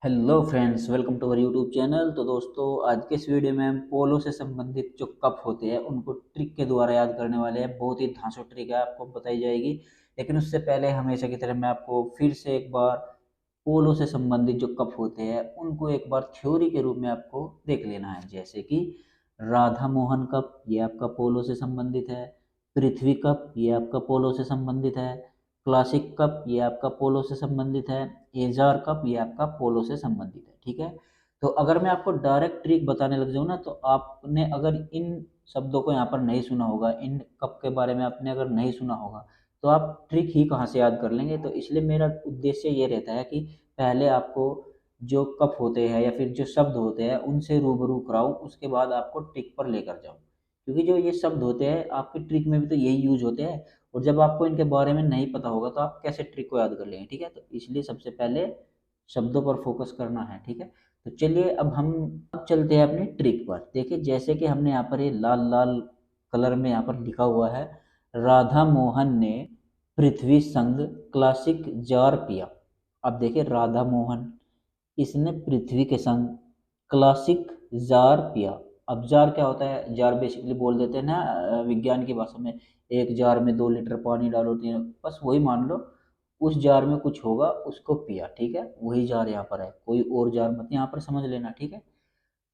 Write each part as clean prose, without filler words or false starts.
Hello friends, welcome to our YouTube channel. तो दोस्तों, आज के इस वीडियो में हम पोलो से संबंधित जो कप होते हैं उनको ट्रिक के द्वारा याद करने वाले हैं। बहुत ही धांसू ट्रिक है, आपको बताई जाएगी। लेकिन उससे पहले हमेशा की तरह मैं आपको फिर से एक बार पोलो से संबंधित जो कप होते हैं उनको एक बार थ्योरी के रूप में आपको देख लेना है। जैसे कि राधा मोहन कप, ये आपका पोलो से संबंधित है। पृथ्वी कप, ये आपका पोलो से संबंधित है। क्लासिक कप, ये आपका पोलो से संबंधित है। एजार कप, ये आपका पोलो से संबंधित है। ठीक है। तो अगर मैं आपको डायरेक्ट ट्रिक बताने लग जाऊँ ना, तो आपने अगर इन शब्दों को यहाँ पर नहीं सुना होगा, इन कप के बारे में आपने अगर नहीं सुना होगा, तो आप ट्रिक ही कहाँ से याद कर लेंगे। तो इसलिए मेरा उद्देश्य ये रहता है कि पहले आपको जो कप होते हैं या फिर जो शब्द होते हैं उनसे रूबरू कराऊं, उसके बाद आपको ट्रिक पर लेकर जाऊं। क्योंकि जो ये शब्द होते हैं आपकी ट्रिक में भी तो यही यूज होते हैं, और जब आपको इनके बारे में नहीं पता होगा तो आप कैसे ट्रिक को याद कर लेंगे। ठीक है। तो इसलिए सबसे पहले शब्दों पर फोकस करना है। ठीक है। तो चलिए अब चलते हैं अपनी ट्रिक पर। देखिए, जैसे कि हमने यहाँ पर ये लाल लाल कलर में यहाँ पर लिखा हुआ है, राधा मोहन ने पृथ्वी संग क्लासिक जार पिया। अब देखिए, राधा मोहन, इसने पृथ्वी के संग क्लासिक जार पिया। अब जार क्या होता है? जार बेसिकली बोल देते हैं ना विज्ञान की भाषा में, एक जार में 2 लीटर पानी डालो, तीन, बस वही मान लो। उस जार में कुछ होगा, उसको पिया। ठीक है, वही जार यहाँ पर है, कोई और जार मत यहाँ पर समझ लेना। ठीक है।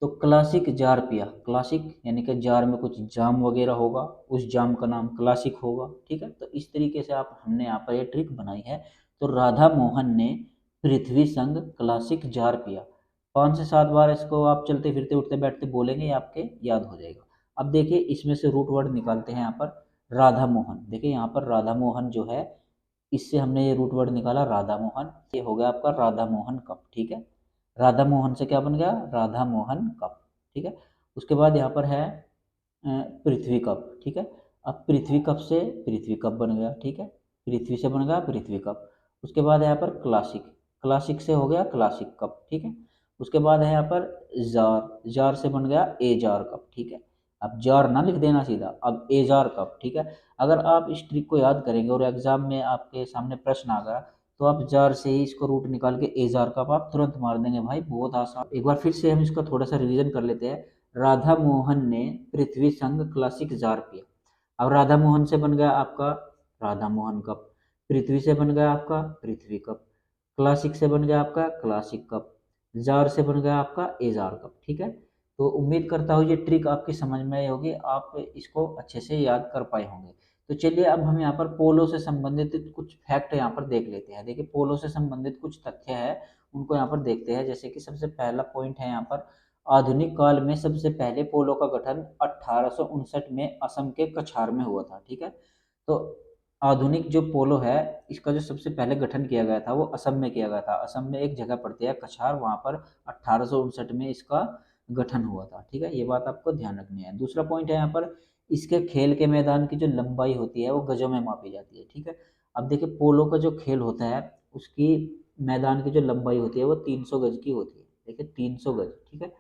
तो क्लासिक जार पिया, क्लासिक यानी कि जार में कुछ जाम वगैरह होगा, उस जाम का नाम क्लासिक होगा। ठीक है। तो इस तरीके से आप हमने यहाँ पर ये ट्रिक बनाई है। तो राधा मोहन ने पृथ्वी संग क्लासिक जार पिया, 5 से 7 बार इसको आप चलते फिरते उठते बैठते बोलेंगे, ये आपके याद हो जाएगा। अब देखिए, इसमें से रूट वर्ड निकालते हैं। यहाँ पर राधा मोहन, देखिए यहाँ पर राधा मोहन जो है, इससे हमने ये रूट वर्ड निकाला राधा मोहन, ये हो गया आपका राधा मोहन कप। ठीक है। राधा मोहन से क्या बन गया? राधा मोहन कप। ठीक है। उसके बाद यहाँ पर है पृथ्वी कप। ठीक है। अब पृथ्वी कप से पृथ्वी कप बन गया। ठीक है। पृथ्वी से बन गया पृथ्वी कप। उसके बाद है यहाँ पर क्लासिक, क्लासिक से हो गया क्लासिक कप। ठीक है। उसके बाद है यहाँ पर जार, जार से बन गया ए जार कप। ठीक है। अब जार ना लिख देना सीधा, अब ए जार कप। ठीक है। अगर आप इस ट्रिक को याद करेंगे और एग्जाम में आपके सामने प्रश्न आ गया, तो आप जार से ही इसको रूट निकाल के ए जार कप आप तुरंत मार देंगे। भाई बहुत आसान। एक बार फिर से हम इसका थोड़ा सा रिवीजन कर लेते हैं। राधा मोहन ने पृथ्वी संग क्लासिक जार पिया। अब राधा मोहन से बन गया आपका राधा मोहन कप, पृथ्वी से बन गया आपका पृथ्वी कप, क्लासिक से बन गया आपका क्लासिक कप, जार से बन गया आपका एजार कप। ठीक है। तो उम्मीद करता हूँ ये ट्रिक आपकी समझ में आई होगी, आप इसको अच्छे से याद कर पाए होंगे। तो चलिए, अब हम यहाँ पर पोलो से संबंधित कुछ फैक्ट यहाँ पर देख लेते हैं। देखिए, पोलो से संबंधित कुछ तथ्य है, उनको यहाँ पर देखते हैं। जैसे कि सबसे पहला पॉइंट है यहाँ पर, आधुनिक काल में सबसे पहले पोलो का गठन 1859 में असम के कछार में हुआ था। ठीक है। तो आधुनिक जो पोलो है, इसका जो सबसे पहले गठन किया गया था वो असम में किया गया था। असम में एक जगह पड़ती है कछार, वहाँ पर 1859 में इसका गठन हुआ था। ठीक है, ये बात आपको ध्यान रखनी है। दूसरा पॉइंट है यहाँ पर, इसके खेल के मैदान की जो लंबाई होती है वो गजों में मापी जाती है। ठीक है। अब देखिए, पोलो का जो खेल होता है उसकी मैदान की जो लंबाई होती है वो 300 गज की होती है। देखिए, 300 गज। ठीक है।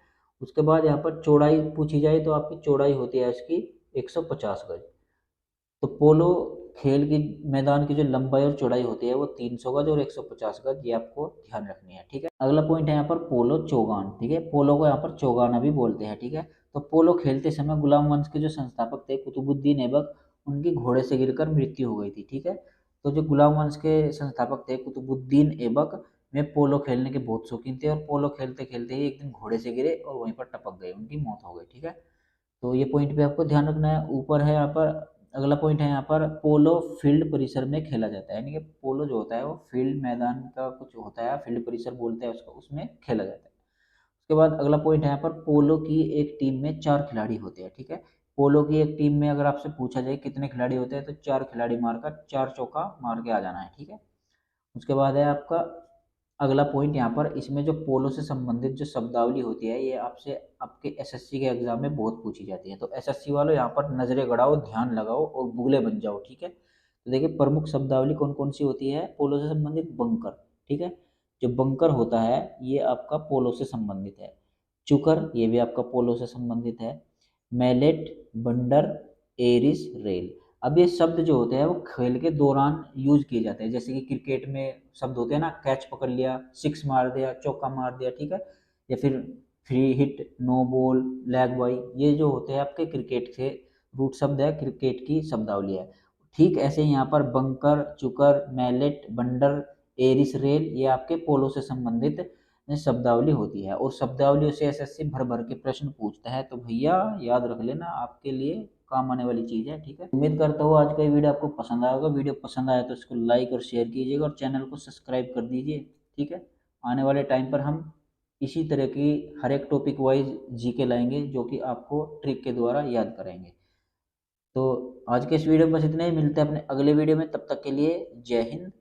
उसके बाद यहाँ पर चौड़ाई पूछी जाए तो आपकी चौड़ाई होती है इसकी 150 गज। तो पोलो खेल की मैदान की जो लंबाई और चौड़ाई होती है वो 300 गज और 150 गज, ये आपको ध्यान रखनी है। ठीक है। अगला पॉइंट है यहाँ पर पोलो चौगान। ठीक है, पोलो को यहाँ पर चौगाना भी बोलते हैं। ठीक है। तो पोलो खेलते समय गुलाम वंश के जो संस्थापक थे कुतुबुद्दीन ऐबक, उनकी घोड़े से गिरकर मृत्यु हो गई थी। ठीक है। तो जो गुलाम वंश के संस्थापक थे कुतुबुद्दीन ऐबक, वे पोलो खेलने के बहुत शौकीन थे, और पोलो खेलते खेलते ही एक दिन घोड़े से गिरे और वहीं पर टपक गए, उनकी मौत हो गई। ठीक है। तो ये पॉइंट पे आपको ध्यान रखना है। ऊपर है यहाँ पर, अगला पॉइंट है यहाँ पर, पोलो फील्ड परिसर में खेला जाता है। यानी कि पोलो जो होता है वो फील्ड मैदान का कुछ होता है, फील्ड परिसर बोलते हैं उसको, उसमें खेला जाता है। उसके बाद अगला पॉइंट है यहाँ पर, पोलो की एक टीम में 4 खिलाड़ी होते हैं। ठीक है। पोलो की एक टीम में अगर आपसे पूछा जाए कितने खिलाड़ी होते हैं, तो 4 खिलाड़ी मारकर 4 चौका मार के आ जाना है। ठीक है। उसके बाद है आपका अगला पॉइंट यहाँ पर, इसमें जो पोलो से संबंधित जो शब्दावली होती है ये आपसे आपके एसएससी के एग्जाम में बहुत पूछी जाती है। तो एसएससी वालों यहाँ पर नजरें गड़ाओ, ध्यान लगाओ और बुगले बन जाओ। ठीक है। तो देखिए, प्रमुख शब्दावली कौन कौन सी होती है पोलो से संबंधित? बंकर। ठीक है। जो बंकर होता है ये आपका पोलो से संबंधित है। चुकर, ये भी आपका पोलो से संबंधित है। मैलेट, बंडर, एरिस, रेल। अब ये शब्द जो होते हैं वो खेल के दौरान यूज किए जाते हैं, जैसे कि क्रिकेट में शब्द होते हैं ना, कैच पकड़ लिया, सिक्स मार दिया, चौका मार दिया, ठीक है, या फिर free hit, no ball, leg bye, ये जो होते हैं आपके क्रिकेट से रूट शब्द है, क्रिकेट की शब्दावली है। ठीक ऐसे यहाँ पर बंकर, चुकर, मैलेट, बंडर, एरिस रेल, ये आपके पोलो से संबंधित शब्दावली होती है, और शब्दावलियों से एसएससी भर भर के प्रश्न पूछता है, तो भैया याद रख लेना, आपके लिए काम आने वाली चीज़ है, ठीक है। उम्मीद करता हूँ आज का ये वीडियो आपको पसंद आएगा। वीडियो पसंद आया तो इसको लाइक और शेयर कीजिएगा, और चैनल को सब्सक्राइब कर दीजिए, ठीक है। आने वाले टाइम पर हम इसी तरह की हर एक टॉपिक वाइज जीके लाएंगे, जो कि आपको ट्रिक के द्वारा याद कराएंगे। तो आज के इस वीडियो में बस इतना ही, मिलते हैं अपने अगले वीडियो में, तब तक के लिए जय हिंद।